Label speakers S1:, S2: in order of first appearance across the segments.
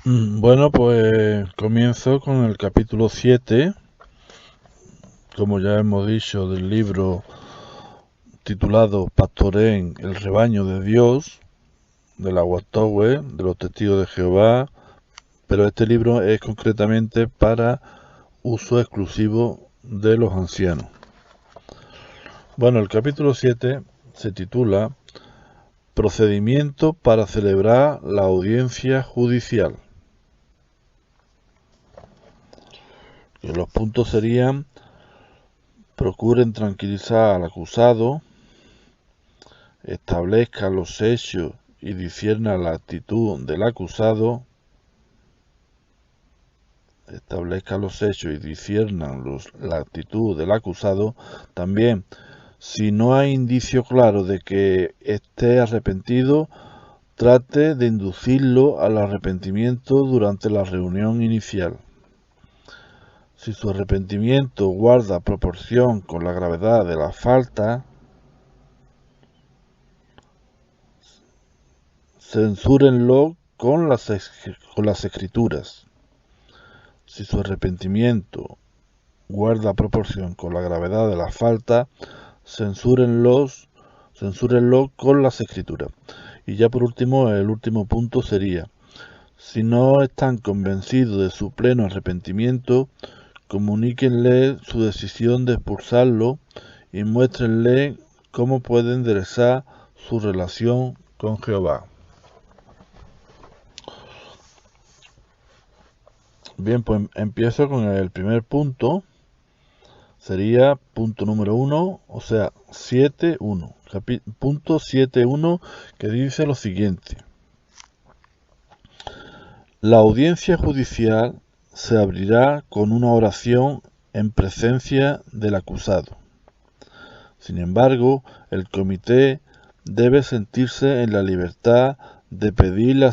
S1: Bueno, pues comienzo con el capítulo 7, como ya hemos dicho, del libro titulado Pastoreen el rebaño de Dios, de la Watchtower, de los testigos de Jehová, pero este libro es concretamente para uso exclusivo de los ancianos. Bueno, el capítulo 7 se titula Procedimiento para celebrar la audiencia judicial. Y los puntos serían: procuren tranquilizar al acusado, establezcan los hechos y disciernan la actitud del acusado, También, si no hay indicio claro de que esté arrepentido, trate de inducirlo al arrepentimiento durante la reunión inicial. Si su arrepentimiento guarda proporción con la gravedad de la falta, censúrenlo con las escrituras. Si su arrepentimiento guarda proporción con la gravedad de la falta, censúrenlo con las escrituras. Y ya por último, el último punto sería: si no están convencidos de su pleno arrepentimiento, comuníquenle su decisión de expulsarlo y muéstrenle cómo puede enderezar su relación con Jehová. Bien, pues empiezo con el primer punto. Sería punto número 1, o sea, 7.1. Punto 7.1, que dice lo siguiente: la audiencia judicial se abrirá con una oración en presencia del acusado. Sin embargo, el comité debe sentirse en la libertad de pedir la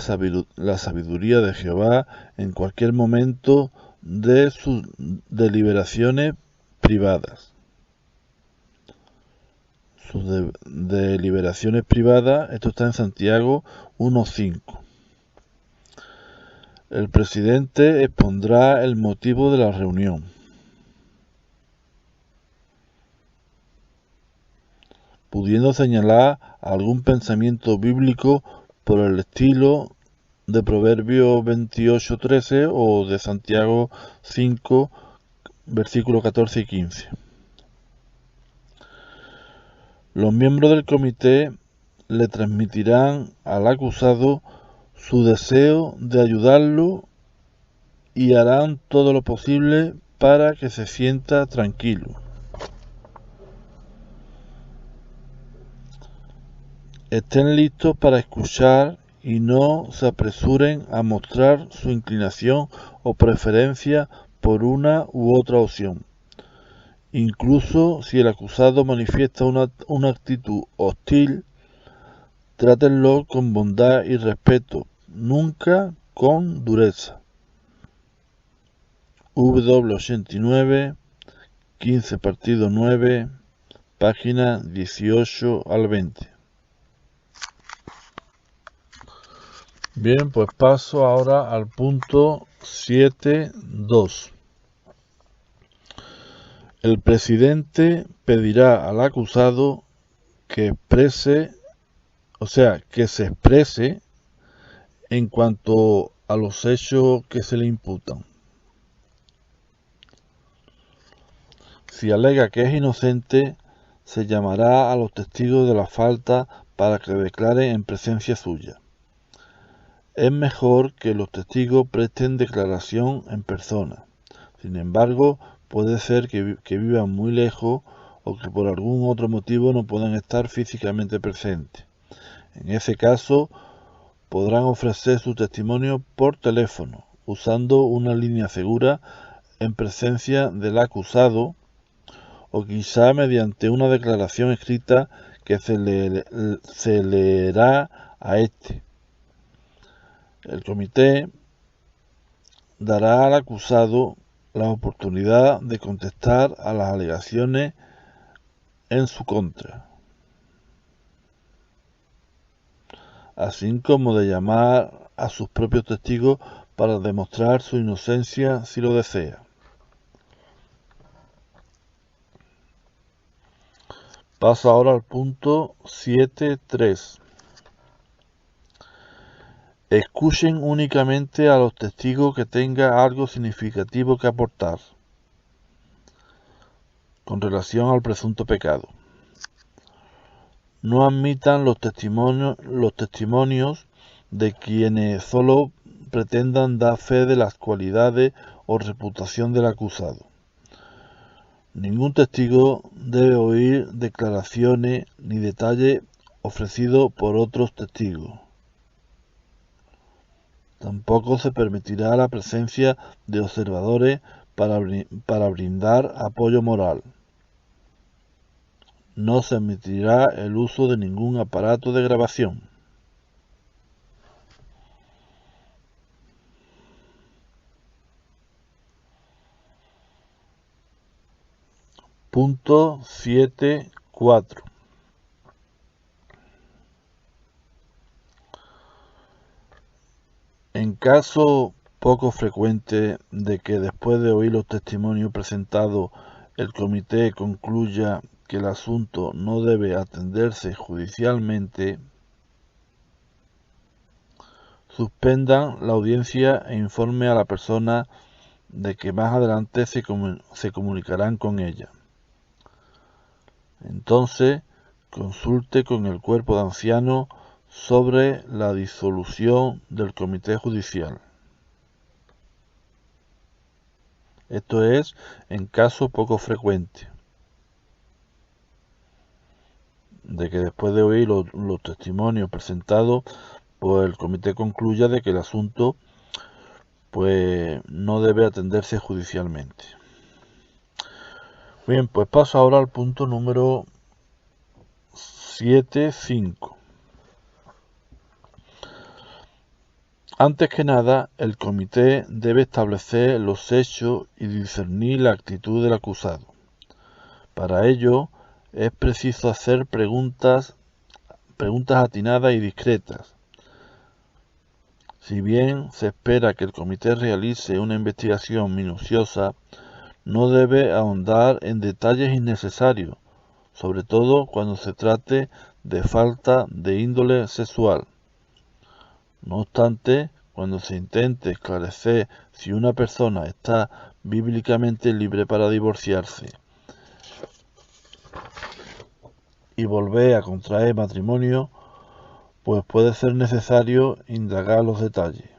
S1: sabiduría de Jehová en cualquier momento de sus deliberaciones privadas. Sus deliberaciones privadas, esto está en Santiago 1.5. El presidente expondrá el motivo de la reunión. Pudiendo señalar algún pensamiento bíblico por el estilo de Proverbios 28.13 o de Santiago 5, versículos 14 y 15. Los miembros del comité le transmitirán al acusado su deseo de ayudarlo y harán todo lo posible para que se sienta tranquilo. Estén listos para escuchar y no se apresuren a mostrar su inclinación o preferencia por una u otra opción. Incluso si el acusado manifiesta una actitud hostil, trátenlo con bondad y respeto, nunca con dureza. W89, 15 partido 9, página 18 al 20. Bien, pues paso ahora al punto 7.2. El presidente pedirá al acusado que se exprese en cuanto a los hechos que se le imputan. Si alega que es inocente, se llamará a los testigos de la falta para que declaren en presencia suya. Es mejor que los testigos presten declaración en persona. Sin embargo, puede ser que vivan muy lejos o que por algún otro motivo no puedan estar físicamente presentes. En ese caso, podrán ofrecer su testimonio por teléfono, usando una línea segura en presencia del acusado, o quizá mediante una declaración escrita que se leerá a este. El comité dará al acusado la oportunidad de contestar a las alegaciones en su contra, así como de llamar a sus propios testigos para demostrar su inocencia si lo desea. Paso ahora al punto 7.3. Escuchen únicamente a los testigos que tengan algo significativo que aportar con relación al presunto pecado. No admitan los testimonios de quienes solo pretendan dar fe de las cualidades o reputación del acusado. Ningún testigo debe oír declaraciones ni detalles ofrecidos por otros testigos. Tampoco se permitirá la presencia de observadores para brindar apoyo moral. No se admitirá el uso de ningún aparato de grabación. Punto 7.4. En caso poco frecuente de que después de oír los testimonios presentados el comité concluya que el asunto no debe atenderse judicialmente, suspendan la audiencia e informe a la persona de que más adelante se comunicarán con ella. Entonces, consulte con el cuerpo de ancianos sobre la disolución del comité judicial. Esto es en caso poco frecuente de que después de oír los testimonios presentados, pues el comité concluya de que el asunto pues no debe atenderse judicialmente. Bien, pues paso ahora al punto número 7.5. Antes que nada, el comité debe establecer los hechos y discernir la actitud del acusado. Para ello, es preciso hacer preguntas atinadas y discretas. Si bien se espera que el comité realice una investigación minuciosa, no debe ahondar en detalles innecesarios, sobre todo cuando se trate de falta de índole sexual. No obstante, cuando se intente esclarecer si una persona está bíblicamente libre para divorciarse y volver a contraer matrimonio, pues puede ser necesario indagar los detalles.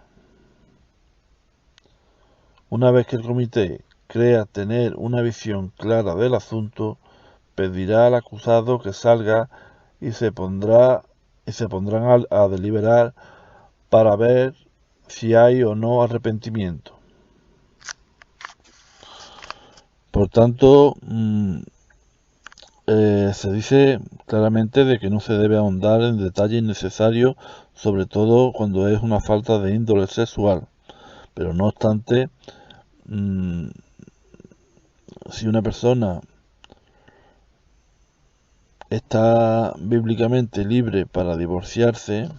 S1: Una vez que el comité crea tener una visión clara del asunto, pedirá al acusado que salga y se pondrán a deliberar para ver si hay o no arrepentimiento. Por tanto, se dice claramente de que no se debe ahondar en detalles innecesarios, sobre todo cuando es una falta de índole sexual. Pero no obstante, si una persona está bíblicamente libre para divorciarse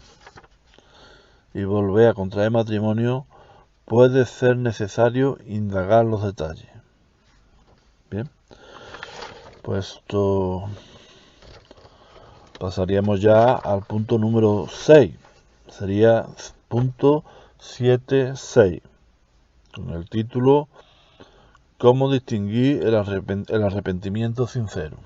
S1: y volver a contraer matrimonio, puede ser necesario indagar los detalles. Bien, pues esto pasaríamos ya al punto número 6. Sería punto 7.6, con el título ¿Cómo distinguir el arrepentimiento sincero?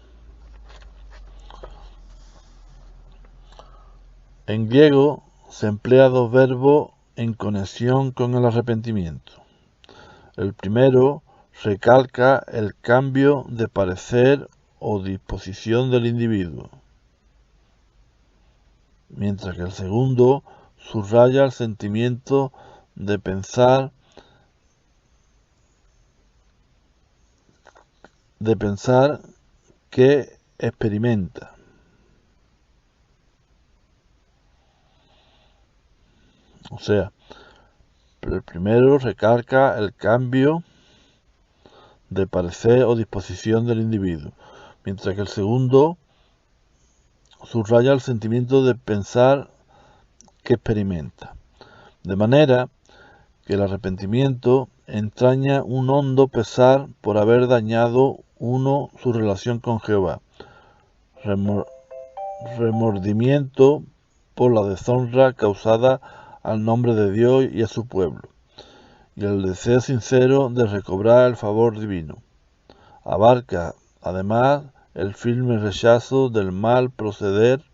S1: En griego se emplea dos verbos en conexión con el arrepentimiento. El primero recalca el cambio de parecer o disposición del individuo, mientras que el segundo subraya el sentimiento de pensar que experimenta. O sea, el primero recalca el cambio de parecer o disposición del individuo, mientras que el segundo subraya el sentimiento de pensar que experimenta. De manera que el arrepentimiento entraña un hondo pesar por haber dañado uno su relación con Jehová, remordimiento por la deshonra causada al nombre de Dios y a su pueblo, y el deseo sincero de recobrar el favor divino. Abarca, además, el firme rechazo del mal proceder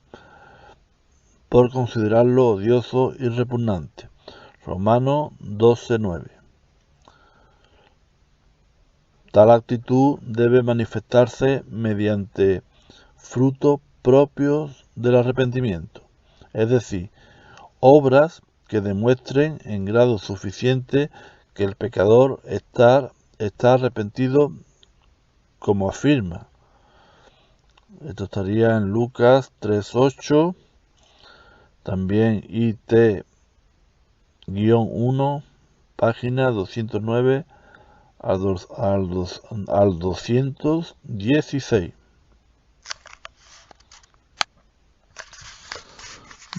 S1: por considerarlo odioso y repugnante. Romanos 12:9. Tal actitud debe manifestarse mediante frutos propios del arrepentimiento, es decir, obras que demuestren en grado suficiente que el pecador está arrepentido, como afirma. Esto estaría en Lucas 3:8, también IT-1, página 209 al 216.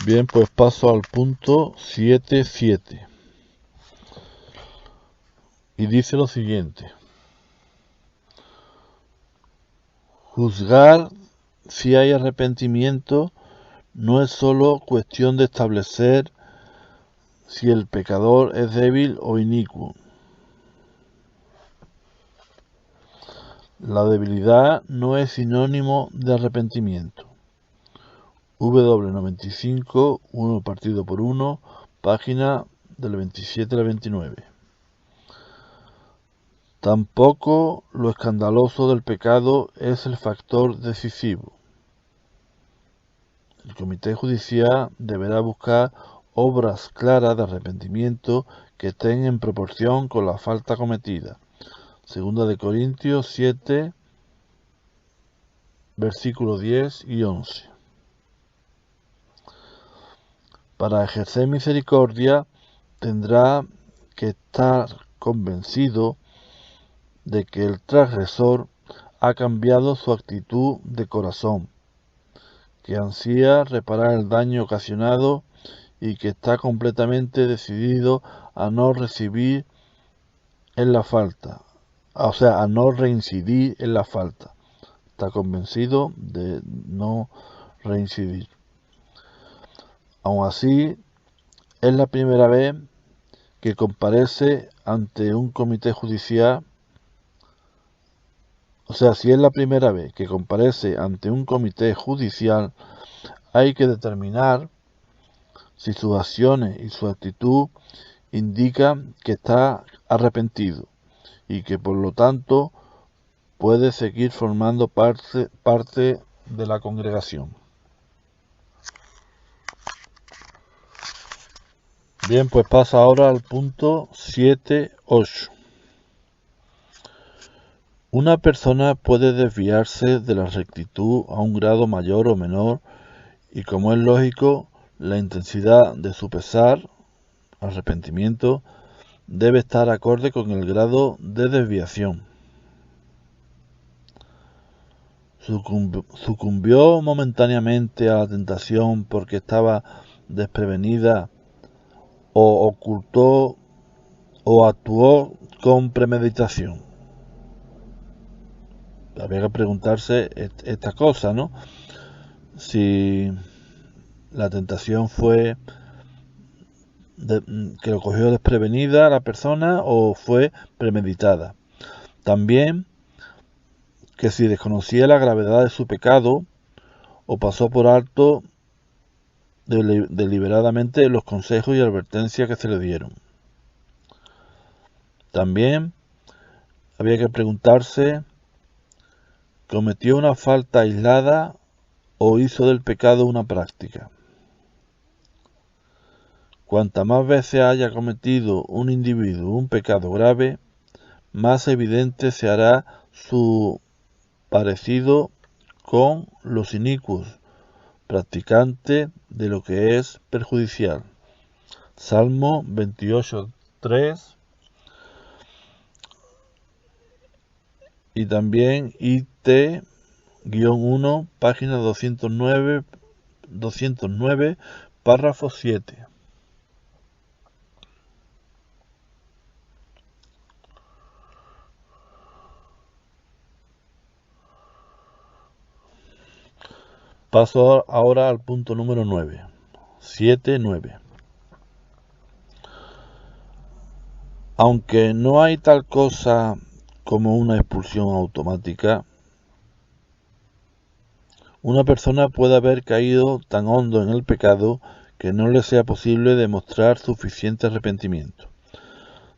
S1: Bien, pues paso al punto 7.7. Y dice lo siguiente: juzgar si hay arrepentimiento no es sólo cuestión de establecer si el pecador es débil o inicuo. La debilidad no es sinónimo de arrepentimiento. W95, 1 partido por 1, página del 27 al 29. Tampoco lo escandaloso del pecado es el factor decisivo. El comité judicial deberá buscar obras claras de arrepentimiento que estén en proporción con la falta cometida. Segunda de Corintios 7, versículos 10 y 11. Para ejercer misericordia tendrá que estar convencido de que el transgresor ha cambiado su actitud de corazón, que ansía reparar el daño ocasionado y que está completamente decidido a no reincidir en la falta. Está convencido de no reincidir. Aun así, es la primera vez que comparece ante un comité judicial. Si es la primera vez que comparece ante un comité judicial, hay que determinar si sus acciones y su actitud indican que está arrepentido y que por lo tanto puede seguir formando parte de la congregación. Bien, pues pasa ahora al punto 7.8. Una persona puede desviarse de la rectitud a un grado mayor o menor, y como es lógico, la intensidad de su pesar, arrepentimiento, debe estar acorde con el grado de desviación. Sucumbió momentáneamente a la tentación porque estaba desprevenida, o ocultó o actuó con premeditación. Habría que preguntarse esta cosa, ¿no? Si la tentación fue que lo cogió desprevenida la persona o fue premeditada. También que si desconocía la gravedad de su pecado o pasó por alto deliberadamente los consejos y advertencias que se le dieron. También había que preguntarse: ¿cometió una falta aislada o hizo del pecado una práctica? Cuanta más veces haya cometido un individuo un pecado grave, más evidente se hará su parecido con los inicuos practicantes de lo que es perjudicial. Salmo 28:3 y también IT-1, página 209, párrafo 7. Paso ahora al punto número 9. 7.9. Aunque no hay tal cosa como una expulsión automática, una persona puede haber caído tan hondo en el pecado que no le sea posible demostrar suficiente arrepentimiento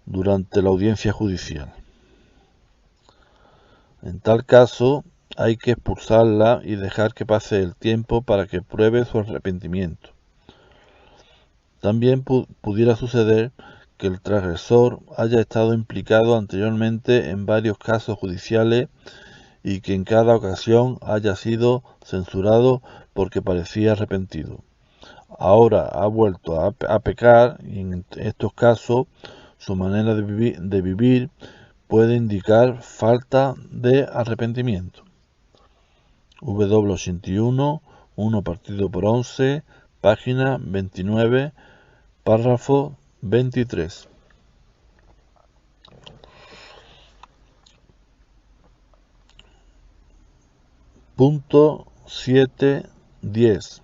S1: durante la audiencia judicial. En tal caso, hay que expulsarla y dejar que pase el tiempo para que pruebe su arrepentimiento. También pudiera suceder que el transgresor haya estado implicado anteriormente en varios casos judiciales y que en cada ocasión haya sido censurado porque parecía arrepentido. Ahora ha vuelto a pecar y en estos casos su manera de vivir puede indicar falta de arrepentimiento. W81, 1 partido por 11, página 29, párrafo 23. Punto 7.10.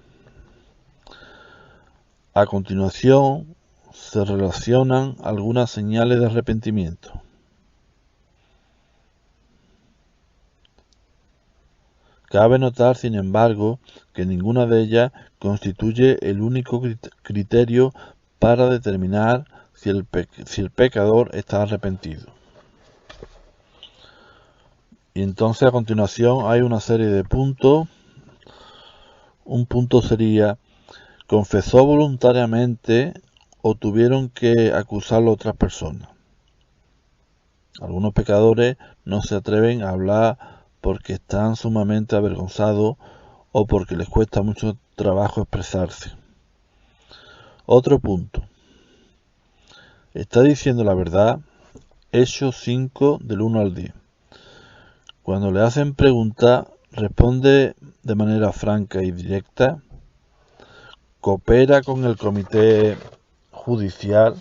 S1: A continuación se relacionan algunas señales de arrepentimiento. Cabe notar, sin embargo, que ninguna de ellas constituye el único criterio para determinar si el pecador está arrepentido. Y entonces a continuación hay una serie de puntos. Un punto sería: ¿confesó voluntariamente o tuvieron que acusarlo otras personas? Algunos pecadores no se atreven a hablar porque están sumamente avergonzados o porque les cuesta mucho trabajo expresarse. Otro punto: ¿está diciendo la verdad? Hechos 5 del 1 al 10. Cuando le hacen preguntas, responde de manera franca y directa. Coopera con el comité judicial.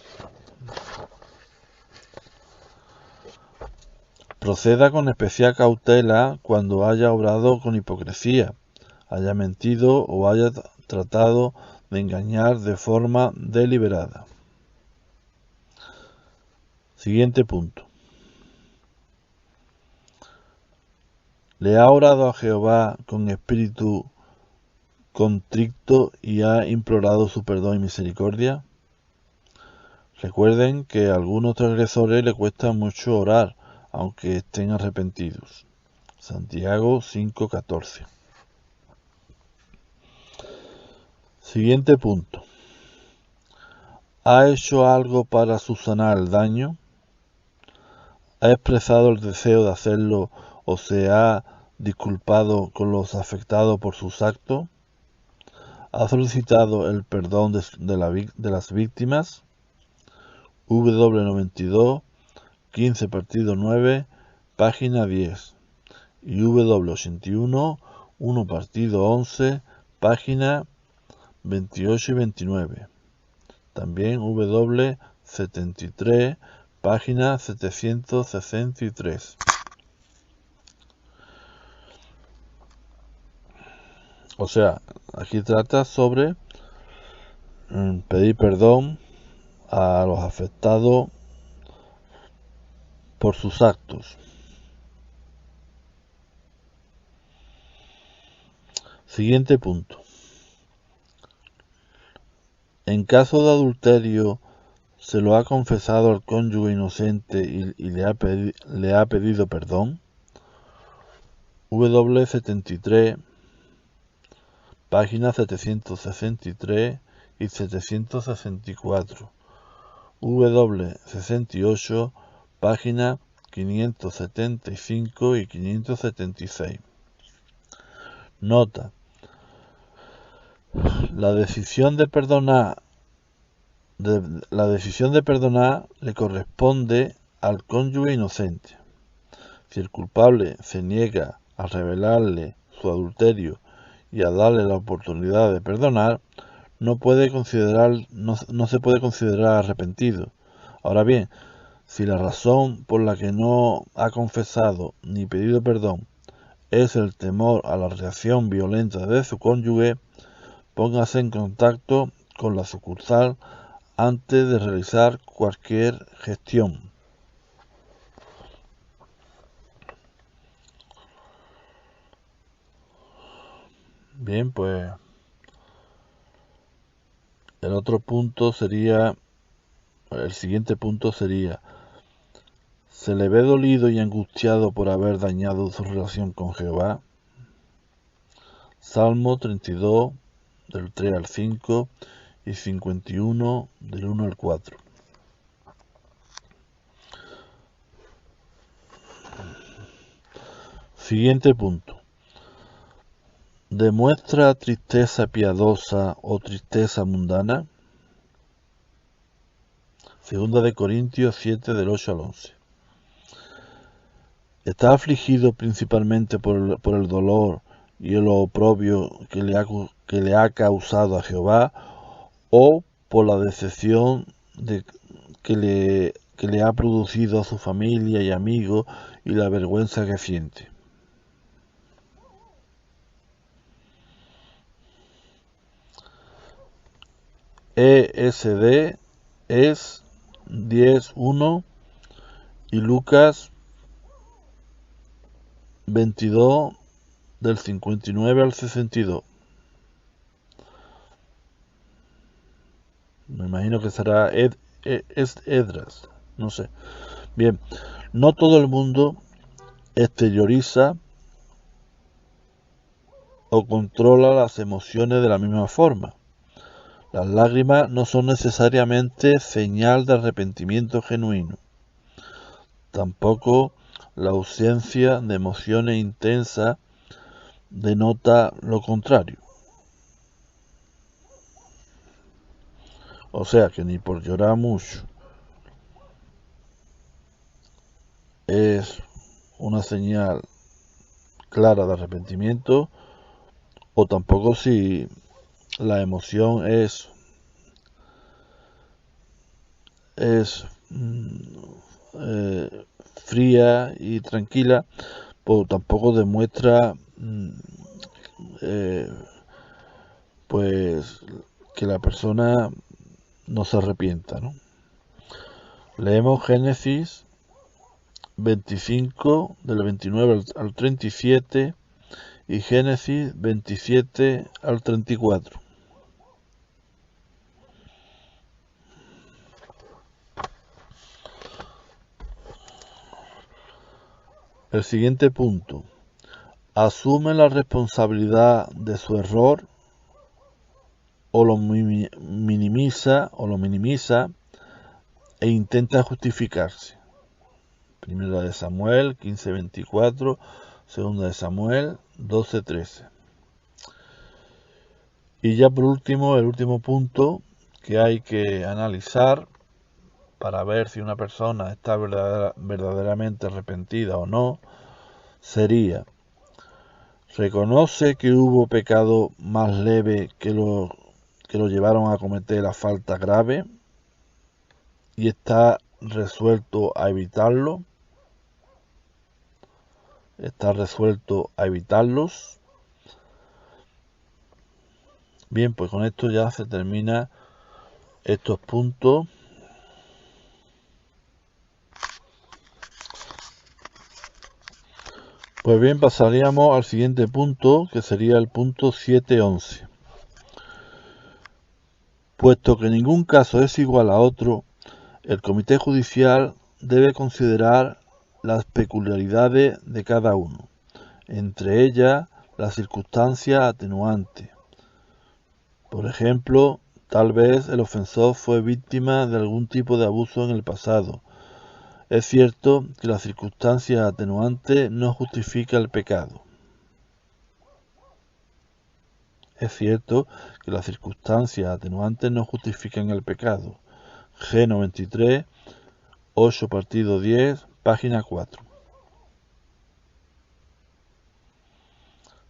S1: Proceda con especial cautela cuando haya obrado con hipocresía, haya mentido o haya tratado de engañar de forma deliberada. Siguiente punto. ¿Le ha orado a Jehová con espíritu contrito y ha implorado su perdón y misericordia? Recuerden que a algunos transgresores les cuesta mucho orar, aunque estén arrepentidos. Santiago 5:14. Siguiente punto. ¿Ha hecho algo para subsanar el daño? ¿Ha expresado el deseo de hacerlo o se ha disculpado con los afectados por sus actos? ¿Ha solicitado el perdón de las víctimas? W92, 15 partido 9, página 10. Y W81, 1 partido 11, página 28 y 29. También W73, página 763. O sea, aquí trata sobre pedir perdón a los afectados por sus actos. Siguiente punto. En caso de adulterio, ¿se lo ha confesado al cónyuge inocente y le ha pedido perdón? W73, páginas 763 y 764. W68, páginas 575 y 576. Nota: la decisión de perdonar le corresponde al cónyuge inocente. Si el culpable se niega a revelarle su adulterio y a darle la oportunidad de perdonar, no se puede considerar arrepentido. Ahora bien, si la razón por la que no ha confesado ni pedido perdón es el temor a la reacción violenta de su cónyuge, póngase en contacto con la sucursal antes de realizar cualquier gestión. Bien, pues el siguiente punto sería: ¿se le ve dolido y angustiado por haber dañado su relación con Jehová? Salmo 32, del 3 al 5 y 51, del 1 al 4. Siguiente punto: ¿demuestra tristeza piadosa o tristeza mundana? Segunda de Corintios 7, del 8 al 11. ¿Está afligido principalmente por el dolor y el oprobio que le ha causado a Jehová, o por la decepción que le ha producido a su familia y amigos y la vergüenza que siente? ESD es 10:1 y Lucas 22, del 59 al 62. Me imagino que será Esdras, no sé. Bien, no todo el mundo exterioriza o controla las emociones de la misma forma. Las lágrimas no son necesariamente señal de arrepentimiento genuino. Tampoco la ausencia de emociones intensas denota lo contrario. O sea que ni por llorar mucho es una señal clara de arrepentimiento, o tampoco si la emoción es fría y tranquila, pues tampoco demuestra pues que la persona no se arrepienta, ¿no? Leemos Génesis 25, del 29 al 37, y Génesis 27 al 34. El siguiente punto: ¿asume la responsabilidad de su error o lo minimiza e intenta justificarse? Primera de Samuel 15:24, segunda de Samuel 12:13. Y ya por último, el último punto que hay que analizar para ver si una persona está verdaderamente arrepentida o no, sería: ¿reconoce que hubo pecado más leve que lo llevaron a cometer la falta grave y está resuelto a evitarlo? ¿Está resuelto a evitarlos? Bien, pues con esto ya se termina estos puntos. Pues bien, pasaríamos al siguiente punto, que sería el punto 7.11. Puesto que ningún caso es igual a otro, el Comité Judicial debe considerar las peculiaridades de cada uno, entre ellas las circunstancias atenuantes. Por ejemplo, tal vez el ofensor fue víctima de algún tipo de abuso en el pasado. Es cierto que la circunstancia atenuante no justifica el pecado. Es cierto que las circunstancias atenuantes no justifican el pecado. G93, 8 partido 10, página 4.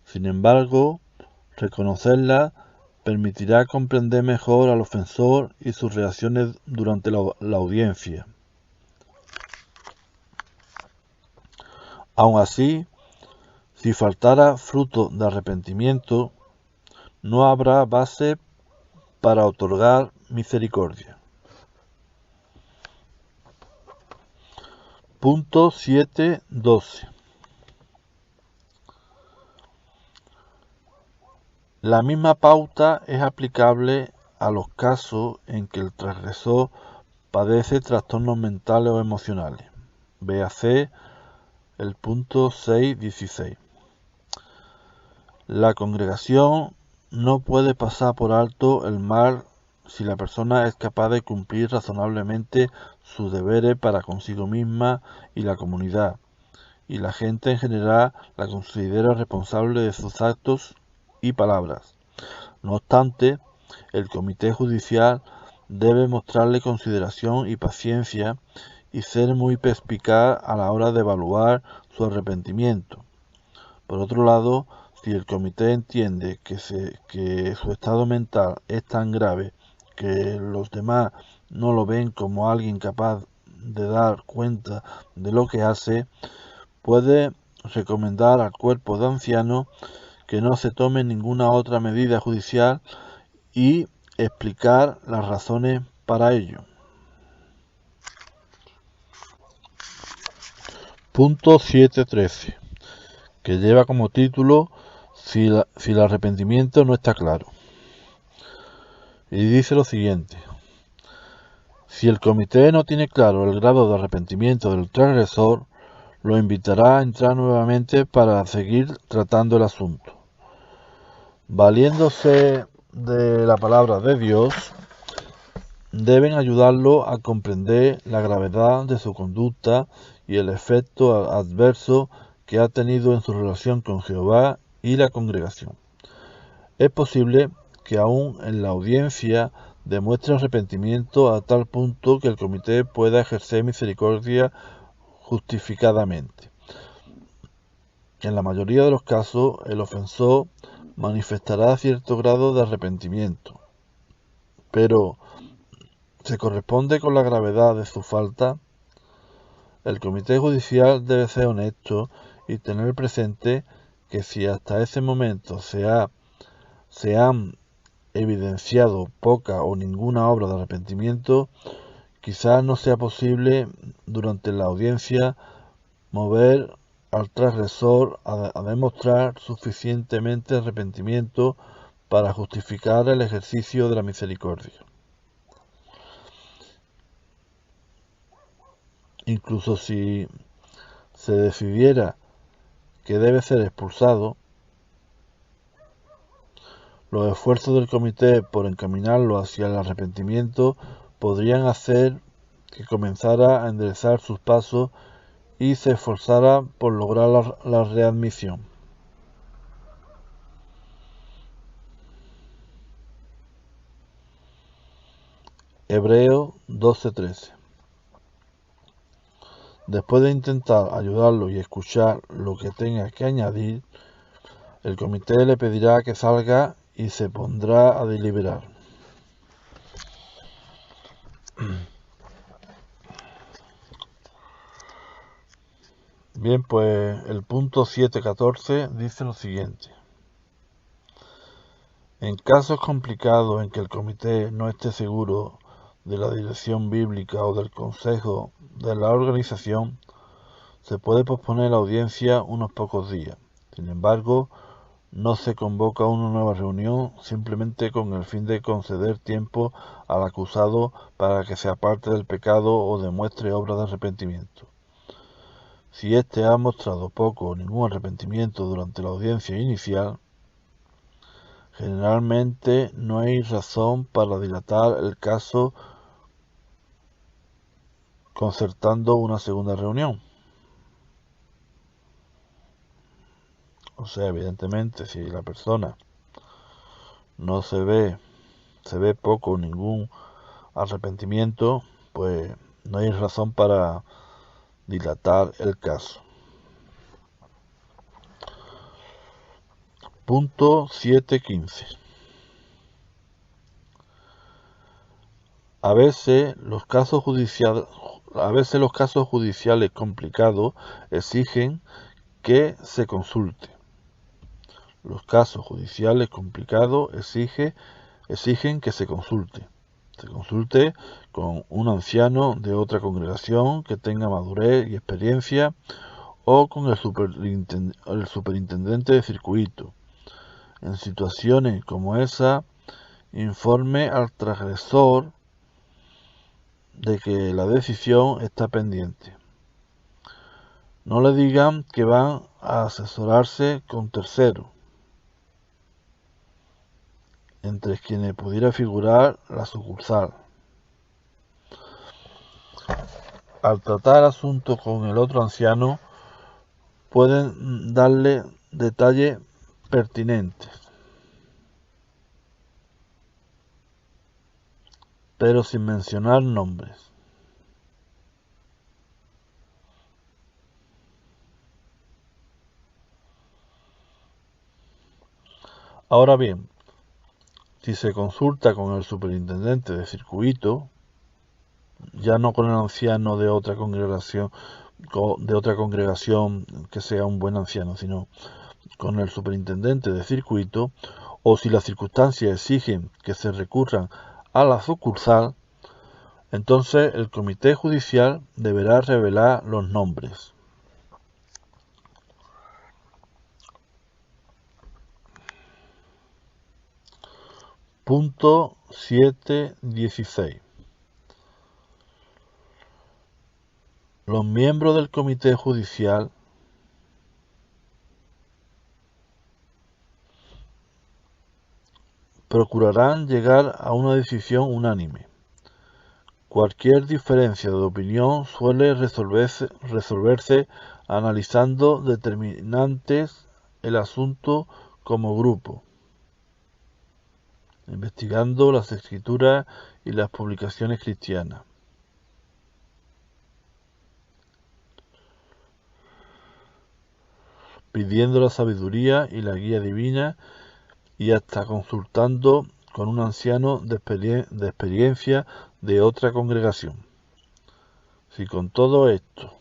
S1: Sin embargo, reconocerla permitirá comprender mejor al ofensor y sus reacciones durante la audiencia. Aun así, Si faltara fruto de arrepentimiento, no habrá base para otorgar misericordia. Punto 7.12. La misma pauta es aplicable a los casos en que el transgresor padece trastornos mentales o emocionales. Véase el punto 6.16. La congregación no puede pasar por alto el mal si la persona es capaz de cumplir razonablemente sus deberes para consigo misma y la comunidad, y la gente en general la considera responsable de sus actos y palabras. No obstante, el comité judicial debe mostrarle consideración y paciencia y ser muy perspicaz a la hora de evaluar su arrepentimiento. Por otro lado, si el comité entiende que su estado mental es tan grave que los demás no lo ven como alguien capaz de dar cuenta de lo que hace, puede recomendar al cuerpo de ancianos que no se tome ninguna otra medida judicial y explicar las razones para ello. Punto 7.13, que lleva como título si el arrepentimiento no está claro. Y dice lo siguiente: si el comité no tiene claro el grado de arrepentimiento del transgresor, lo invitará a entrar nuevamente para seguir tratando el asunto. Valiéndose de la palabra de Dios, deben ayudarlo a comprender la gravedad de su conducta y el efecto adverso que ha tenido en su relación con Jehová y la congregación. Es posible que aún en la audiencia demuestre arrepentimiento a tal punto que el comité pueda ejercer misericordia justificadamente. En la mayoría de los casos, el ofensor manifestará cierto grado de arrepentimiento, pero ¿se corresponde con la gravedad de su falta? El comité judicial debe ser honesto y tener presente que si hasta ese momento se han evidenciado poca o ninguna obra de arrepentimiento, quizás no sea posible durante la audiencia mover al transgresor a demostrar suficientemente arrepentimiento para justificar el ejercicio de la misericordia. Incluso si se decidiera que debe ser expulsado, los esfuerzos del comité por encaminarlo hacia el arrepentimiento podrían hacer que comenzara a enderezar sus pasos y se esforzara por lograr la readmisión. Hebreos 12:13. Después de intentar ayudarlo y escuchar lo que tenga que añadir, el comité le pedirá que salga y se pondrá a deliberar. Bien, pues el punto 7.14 dice lo siguiente: en casos complicados en que el comité no esté seguro de la dirección bíblica o del consejo de la organización, se puede posponer la audiencia unos pocos días. Sin embargo, no se convoca una nueva reunión simplemente con el fin de conceder tiempo al acusado para que se aparte del pecado o demuestre obras de arrepentimiento. Si éste ha mostrado poco o ningún arrepentimiento durante la audiencia inicial, generalmente no hay razón para dilatar el caso concertando una segunda reunión. O sea, evidentemente, si la persona no se ve poco o ningún arrepentimiento, pues no hay razón para dilatar el caso. Punto 7.15. A veces los casos judiciales complicados exigen que se consulte. Los casos judiciales complicados exigen que se consulte. Se consulte con un anciano de otra congregación que tenga madurez y experiencia o con el superintendente de circuito. En situaciones como esa, informe al transgresor de que la decisión está pendiente. No le digan que van a asesorarse con terceros, entre quienes pudiera figurar la sucursal. Al tratar asuntos con el otro anciano, pueden darle detalles pertinentes, pero sin mencionar nombres. Ahora bien, si se consulta con el superintendente de circuito, ya no con el anciano de otra congregación que sea un buen anciano, sino con el superintendente de circuito, o si las circunstancias exigen que se recurran a la sucursal, entonces el comité judicial deberá revelar los nombres. Punto 7.16. Los miembros del comité judicial procurarán llegar a una decisión unánime. Cualquier diferencia de opinión suele resolverse analizando determinantes el asunto como grupo, investigando las escrituras y las publicaciones cristianas. Pidiendo la sabiduría y la guía divina y hasta consultando con un anciano de experiencia de otra congregación. Si con todo esto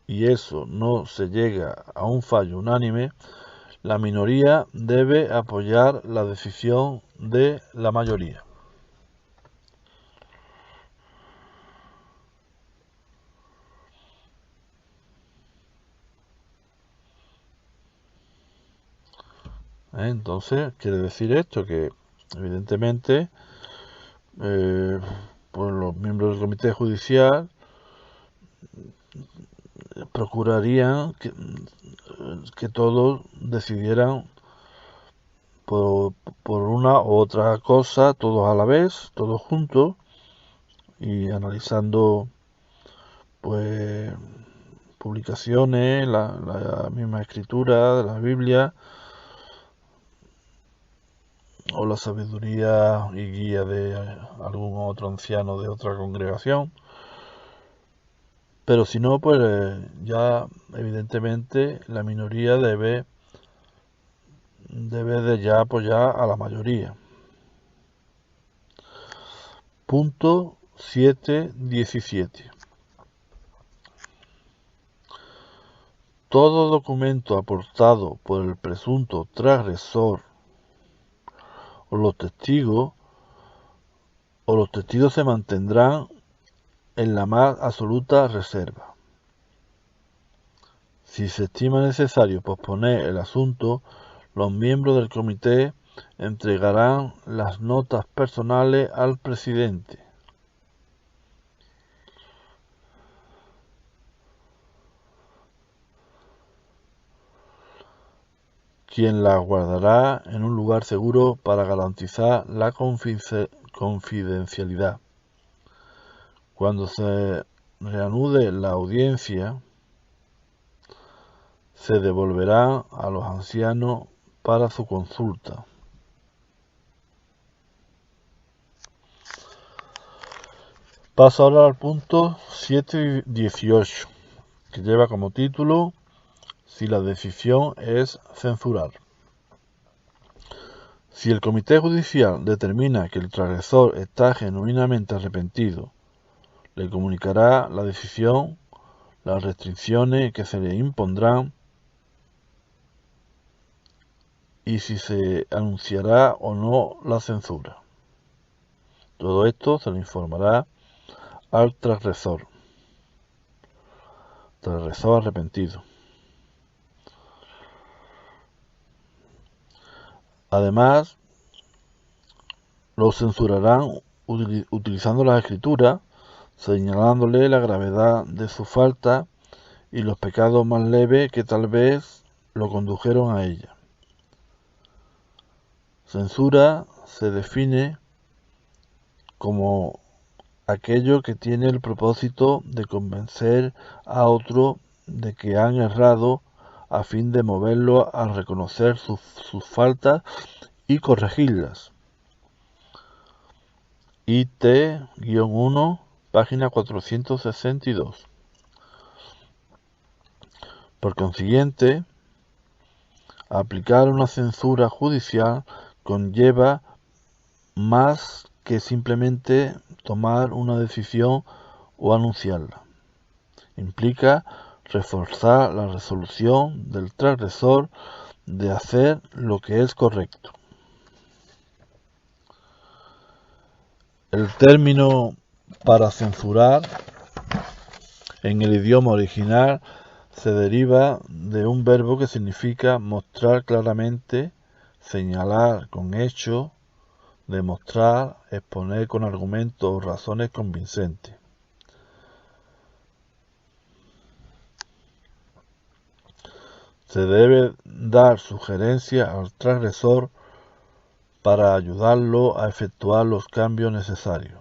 S1: y eso no se llega a un fallo unánime, la minoría debe apoyar la decisión de la mayoría. Entonces, quiere decir esto que, evidentemente, pues los miembros del comité judicial procurarían que todos decidieran por una u otra cosa, todos a la vez, todos juntos, y analizando pues publicaciones, la misma escritura de la Biblia, o la sabiduría y guía de algún otro anciano de otra congregación. Pero si no, pues ya evidentemente la minoría debe de ya apoyar a la mayoría. Punto 7.17. Todo documento aportado por el presunto transgresor o los testigos se mantendrán en la más absoluta reserva. Si se estima necesario posponer el asunto, los miembros del comité entregarán las notas personales al presidente, quien las guardará en un lugar seguro para garantizar la confidencialidad. Cuando se reanude la audiencia, se devolverá a los ancianos para su consulta. Paso ahora al punto 7.18, que lleva como título si la decisión es censurar. Si el comité judicial determina que el transgresor está genuinamente arrepentido, le comunicará la decisión, las restricciones que se le impondrán y si se anunciará o no la censura. Todo esto se le informará al transgresor arrepentido. Además, lo censurarán utilizando las escrituras, señalándole la gravedad de su falta y los pecados más leves que tal vez lo condujeron a ella. Censura se define como aquello que tiene el propósito de convencer a otro de que han errado a fin de moverlo a reconocer sus faltas y corregirlas. IT-1, página 462. Por consiguiente, aplicar una censura judicial conlleva más que simplemente tomar una decisión o anunciarla. Implica reforzar la resolución del transgresor de hacer lo que es correcto. El término para censurar en el idioma original se deriva de un verbo que significa mostrar claramente, señalar con hechos, demostrar, exponer con argumentos o razones convincentes. Se debe dar sugerencia al transgresor para ayudarlo a efectuar los cambios necesarios.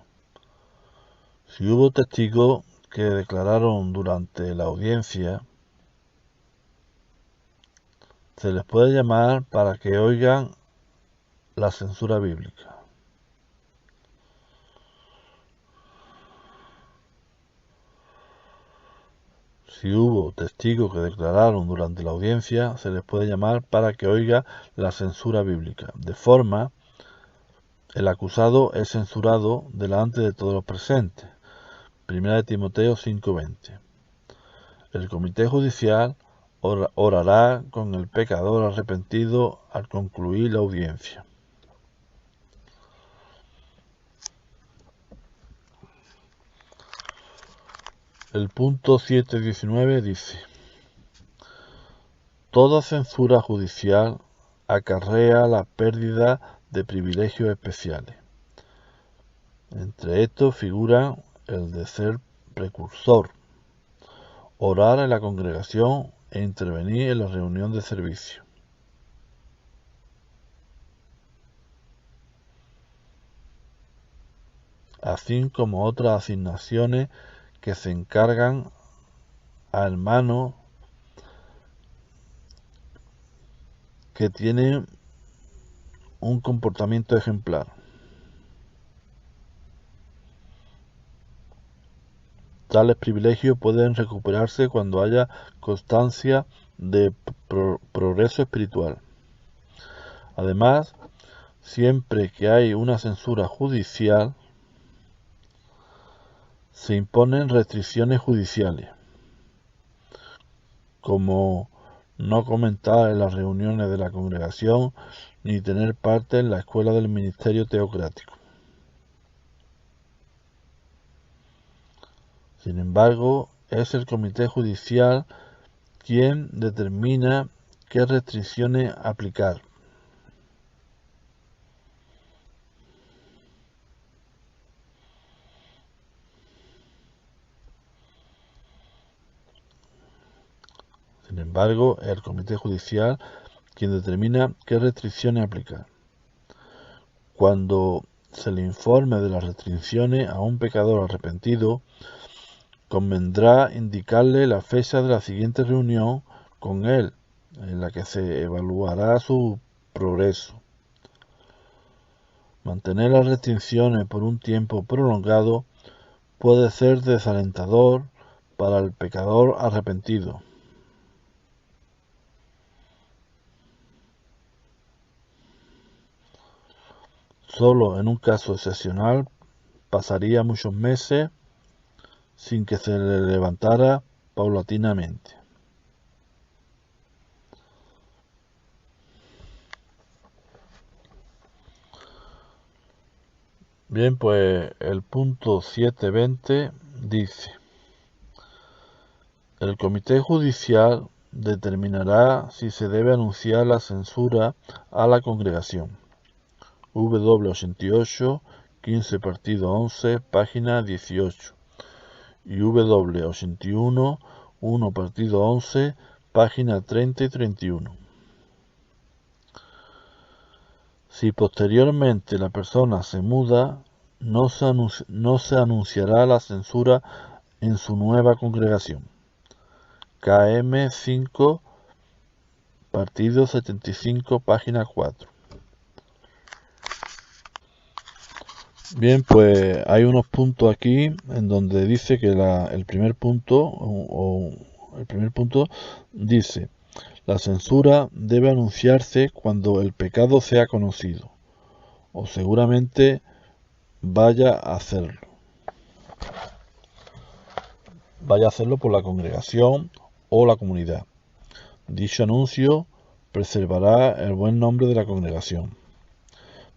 S1: Si hubo testigos que declararon durante la audiencia, se les puede llamar para que oigan la censura bíblica. Si hubo testigos que declararon durante la audiencia, se les puede llamar para que oiga la censura bíblica. De forma, el acusado es censurado delante de todos los presentes. 1 Timoteo 5:20. El comité judicial orará con el pecador arrepentido al concluir la audiencia. El punto 7.19 dice: toda censura judicial acarrea la pérdida de privilegios especiales. Entre estos figura el de ser precursor, orar en la congregación e intervenir en la reunión de servicio. Así como otras asignaciones que se encargan a hermanos que tienen un comportamiento ejemplar. Tales privilegios pueden recuperarse cuando haya constancia de progreso espiritual. Además, siempre que hay una censura judicial, se imponen restricciones judiciales, como no comentar en las reuniones de la congregación ni tener parte en la escuela del ministerio teocrático. Sin embargo, es el comité judicial quien determina qué restricciones aplicar. Sin embargo, el comité judicial quien determina qué restricciones aplicar. Cuando se le informe de las restricciones a un pecador arrepentido, convendrá indicarle la fecha de la siguiente reunión con él, en la que se evaluará su progreso. Mantener las restricciones por un tiempo prolongado puede ser desalentador para el pecador arrepentido. Solo en un caso excepcional pasaría muchos meses sin que se le levantara paulatinamente. Bien, pues el punto 720 dice: el comité judicial determinará si se debe anunciar la censura a la congregación. W88, 15 partido 11, página 18. Y W81, 1 partido 11, página 30 y 31. Si posteriormente la persona se muda, no se anunciará la censura en su nueva congregación. KM 5, partido 75, página 4. Bien, pues hay unos puntos aquí en donde dice que el primer punto dice: la censura debe anunciarse cuando el pecado sea conocido, o seguramente vaya a hacerlo por la congregación o la comunidad. Dicho anuncio preservará el buen nombre de la congregación.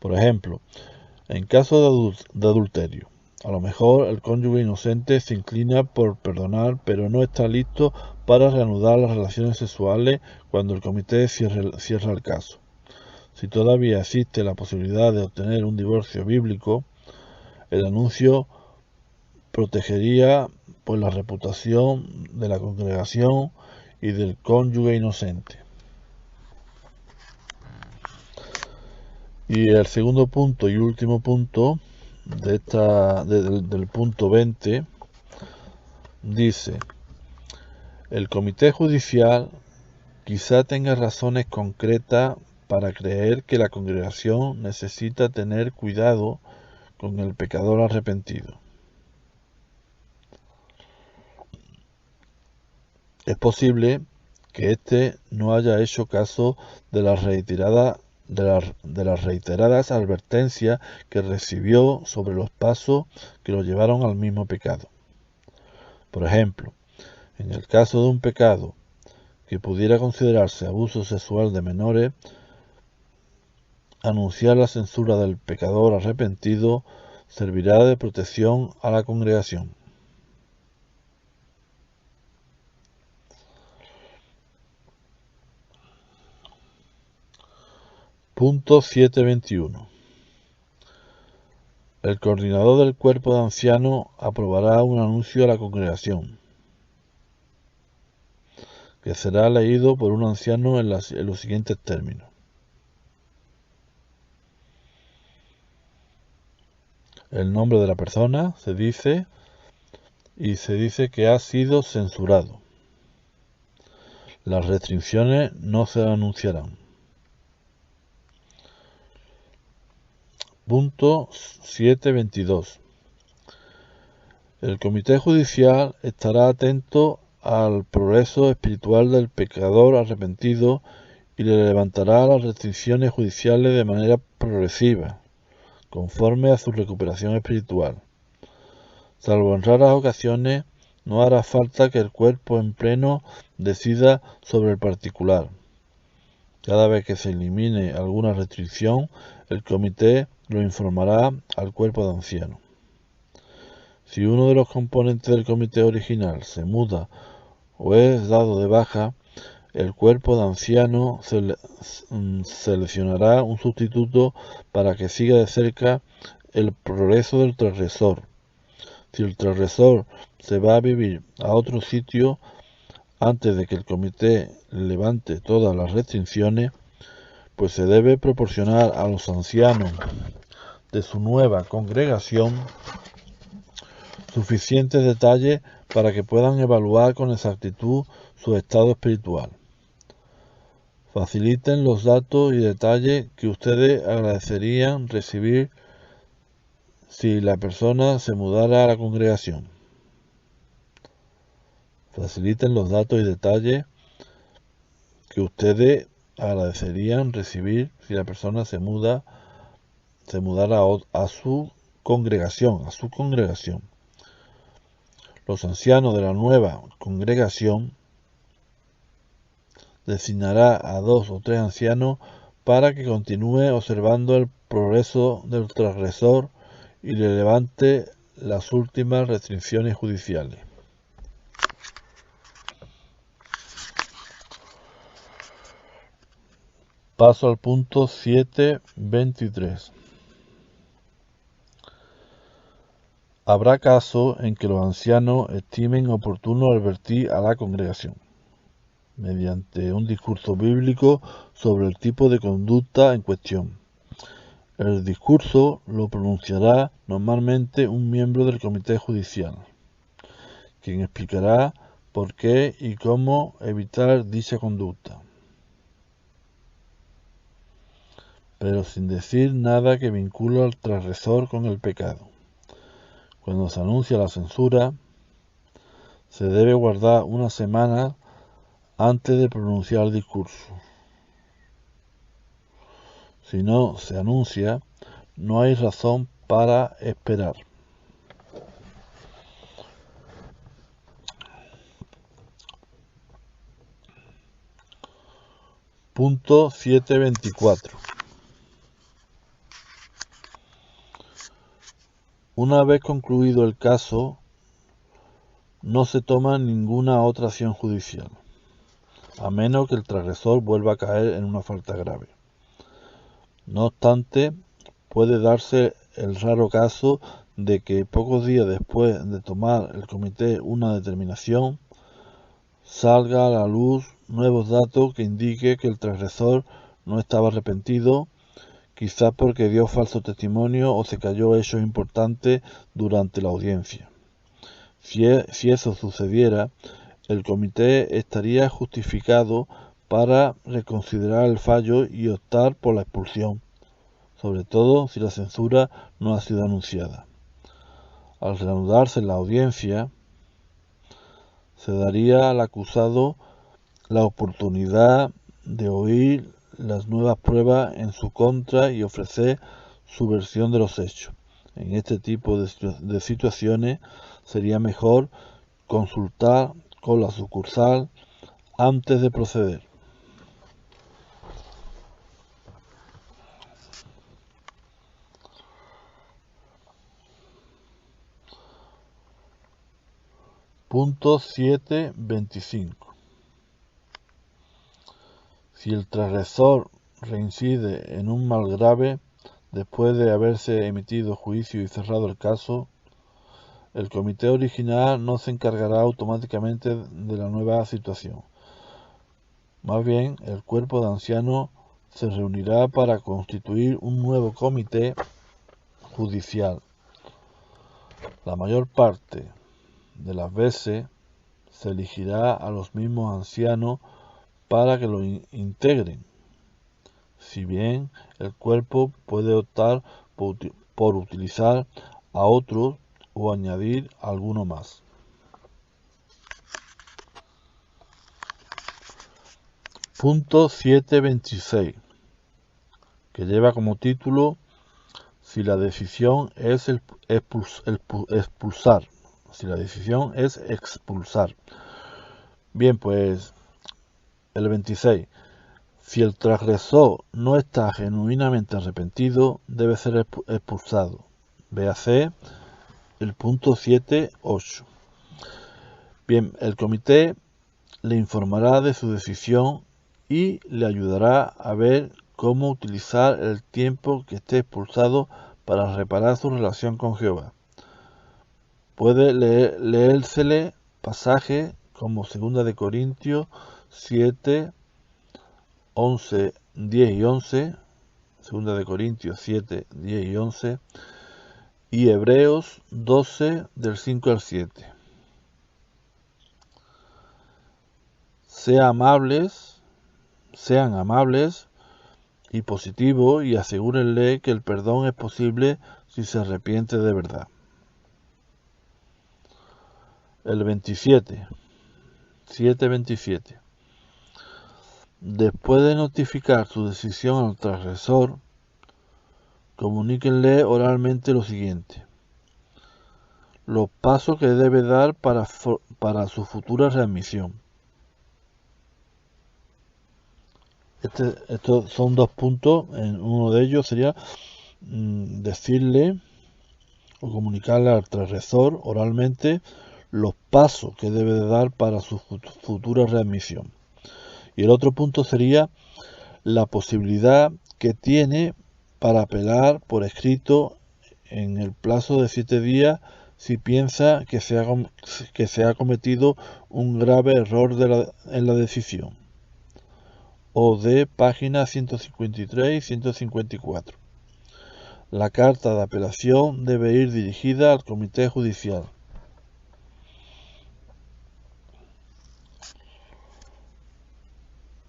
S1: Por ejemplo, en caso de adulterio, a lo mejor el cónyuge inocente se inclina por perdonar, pero no está listo para reanudar las relaciones sexuales cuando el comité cierra el caso. Si todavía existe la posibilidad de obtener un divorcio bíblico, el anuncio protegería pues la reputación de la congregación y del cónyuge inocente. Y el segundo punto y último punto del punto 20 dice: el comité judicial quizá tenga razones concretas para creer que la congregación necesita tener cuidado con el pecador arrepentido. Es posible que éste no haya hecho caso de las reiteradas advertencias que recibió sobre los pasos que lo llevaron al mismo pecado. Por ejemplo, en el caso de un pecado que pudiera considerarse abuso sexual de menores, anunciar la censura del pecador arrepentido servirá de protección a la congregación. Punto 721. El coordinador del cuerpo de ancianos aprobará un anuncio a la congregación, que será leído por un anciano en los siguientes términos: el nombre de la persona se dice que ha sido censurado. Las restricciones no se anunciarán. Punto 722. El comité judicial estará atento al progreso espiritual del pecador arrepentido y le levantará las restricciones judiciales de manera progresiva, conforme a su recuperación espiritual. Salvo en raras ocasiones, no hará falta que el cuerpo en pleno decida sobre el particular. Cada vez que se elimine alguna restricción, el comité lo informará al cuerpo de ancianos. Si uno de los componentes del comité original se muda o es dado de baja, el cuerpo de ancianos seleccionará un sustituto para que siga de cerca el progreso del transgresor. Si el transgresor se va a vivir a otro sitio antes de que el comité levante todas las restricciones, pues se debe proporcionar a los ancianos de su nueva congregación suficientes detalles para que puedan evaluar con exactitud su estado espiritual. Faciliten los datos y detalles que ustedes agradecerían recibir si la persona se mudara a la congregación. Faciliten los datos y detalles que ustedes agradecerían recibir si la persona se mudara a su congregación. Los ancianos de la nueva congregación designará a 2 o 3 ancianos para que continúe observando el progreso del transgresor y le levante las últimas restricciones judiciales. Paso al punto 7.23. Habrá casos en que los ancianos estimen oportuno advertir a la congregación, mediante un discurso bíblico, sobre el tipo de conducta en cuestión. El discurso lo pronunciará normalmente un miembro del comité judicial, quien explicará por qué y cómo evitar dicha conducta, pero sin decir nada que vincule al transgresor con el pecado. Cuando se anuncia la censura, se debe guardar una semana antes de pronunciar el discurso. Si no se anuncia, no hay razón para esperar. Punto 7.24. Una vez concluido el caso, no se toma ninguna otra acción judicial, a menos que el transgresor vuelva a caer en una falta grave. No obstante, puede darse el raro caso de que pocos días después de tomar el comité una determinación, salga a la luz nuevos datos que indiquen que el transgresor no estaba arrepentido, quizás porque dio falso testimonio o se cayó hechos importantes durante la audiencia. Si eso sucediera, el comité estaría justificado para reconsiderar el fallo y optar por la expulsión, sobre todo si la censura no ha sido anunciada. Al reanudarse la audiencia, se daría al acusado la oportunidad de oír las nuevas pruebas en su contra y ofrecer su versión de los hechos. En este tipo de situaciones sería mejor consultar con la sucursal antes de proceder. Punto 7.25. Si el transgresor reincide en un mal grave después de haberse emitido juicio y cerrado el caso, el comité original no se encargará automáticamente de la nueva situación. Más bien, el cuerpo de ancianos se reunirá para constituir un nuevo comité judicial. La mayor parte de las veces se elegirá a los mismos ancianos para que lo integren, si bien el cuerpo puede optar por utilizar a otros o añadir alguno más. Punto 7.26, que lleva como título si la decisión es expulsar. Si la decisión es expulsar. Bien, pues el 26. Si el transgresor no está genuinamente arrepentido, debe ser expulsado. Véase el punto 7.8. Bien, el comité le informará de su decisión y le ayudará a ver cómo utilizar el tiempo que esté expulsado para reparar su relación con Jehová. Puede leérsele pasajes como 2 de Corintios 7, 11, 10 y 11, 2 de Corintios 7, 10 y 11, y Hebreos 12, del 5 al 7. Sean amables y positivos y asegúrenle que el perdón es posible si se arrepiente de verdad. El 27, 7.27. Después de notificar su decisión al transgresor, comuníquenle oralmente lo siguiente: los pasos que debe dar para su futura readmisión. Estos son 2 puntos. Uno de ellos sería decirle o comunicarle al transgresor oralmente los pasos que debe de dar para su futura readmisión. Y el otro punto sería la posibilidad que tiene para apelar por escrito en el plazo de 7 días si piensa que se ha cometido un grave error en la decisión. O de páginas 153 y 154. La carta de apelación debe ir dirigida al Comité Judicial.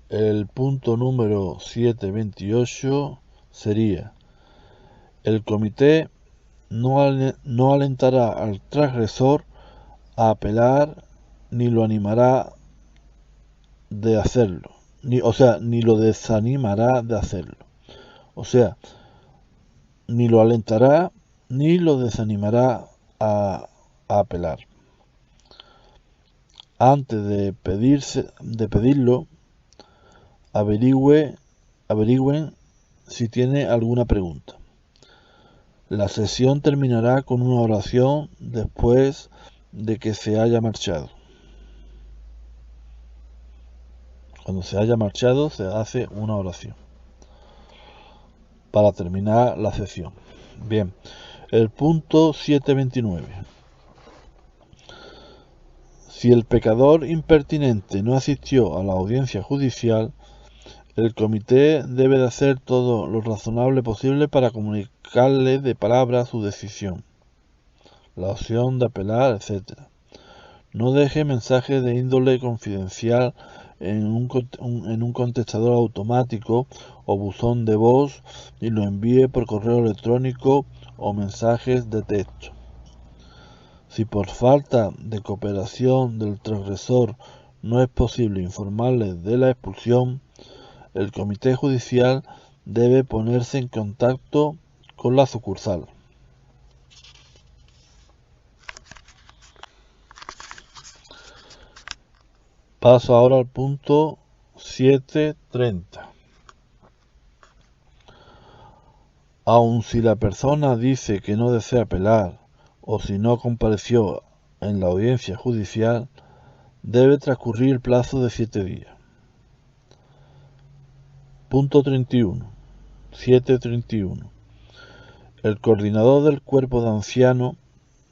S1: El punto número 728 sería: el comité no alentará al transgresor a apelar ni lo animará de hacerlo, ni lo desanimará de hacerlo. O sea, ni lo alentará ni lo desanimará a apelar. Antes de pedirlo, averigüen si tiene alguna pregunta. La sesión terminará con una oración después de que se haya marchado. Cuando se haya marchado se hace una oración para terminar la sesión. Bien, el punto 729. Si el pecador impertinente no asistió a la audiencia judicial, el comité debe de hacer todo lo razonable posible para comunicarle de palabra su decisión, la opción de apelar, etc. No deje mensajes de índole confidencial en un contestador automático o buzón de voz y lo envíe por correo electrónico o mensajes de texto. Si por falta de cooperación del transgresor no es posible informarle de la expulsión, el comité judicial debe ponerse en contacto con la sucursal. Paso ahora al punto 730. Aun si la persona dice que no desea apelar o si no compareció en la audiencia judicial, debe transcurrir el plazo de 7 días. Punto 31. 731. El coordinador del cuerpo de ancianos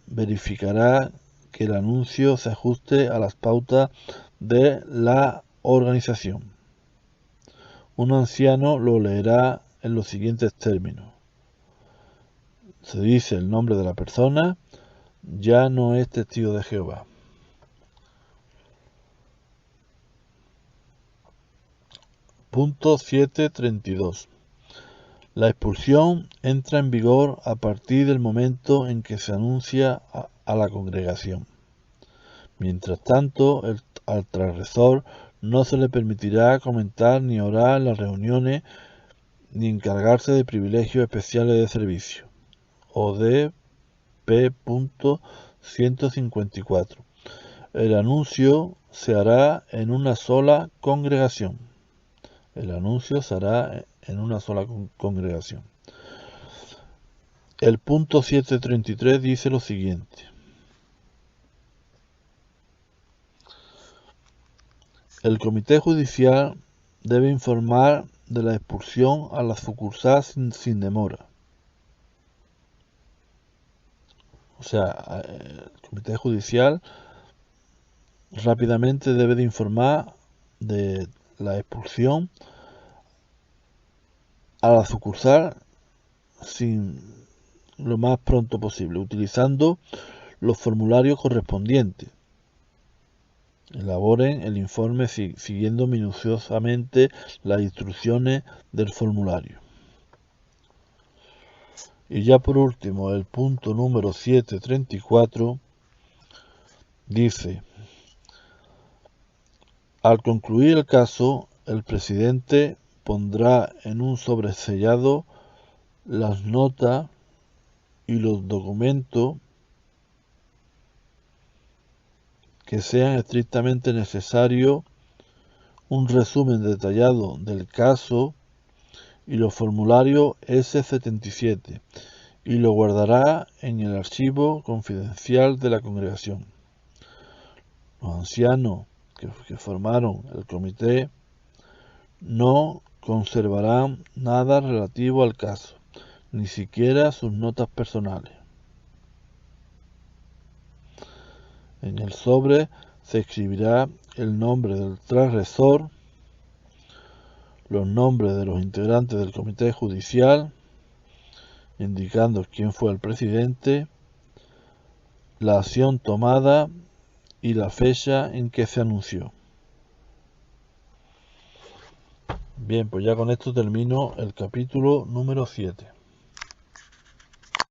S1: verificará que el anuncio se ajuste a las pautas de la organización. Un anciano lo leerá en los siguientes términos. Se dice el nombre de la persona, ya no es testigo de Jehová. Punto 732. La expulsión entra en vigor a partir del momento en que se anuncia a la congregación. Mientras tanto, al transgresor no se le permitirá comentar ni orar en las reuniones ni encargarse de privilegios especiales de servicio. O de P. 154. El anuncio se hará en una sola congregación. El anuncio se hará en una sola congregación. El punto 733 dice lo siguiente. El comité judicial debe informar de la expulsión a la sucursal sin demora. O sea, el comité judicial rápidamente debe de informar de la expulsión a la sucursal lo más pronto posible, utilizando los formularios correspondientes. Elaboren el informe siguiendo minuciosamente las instrucciones del formulario. Y ya por último, el punto número 734 dice: al concluir el caso, el presidente pondrá en un sobresellado las notas y los documentos que sean estrictamente necesarios, un resumen detallado del caso y los formularios S77 y lo guardará en el archivo confidencial de la congregación. Los ancianos que formaron el comité no conservarán nada relativo al caso, ni siquiera sus notas personales. En el sobre se escribirá el nombre del transgresor, los nombres de los integrantes del comité judicial, indicando quién fue el presidente, la acción tomada y la fecha en que se anunció. Bien, pues ya con esto termino el capítulo número 7.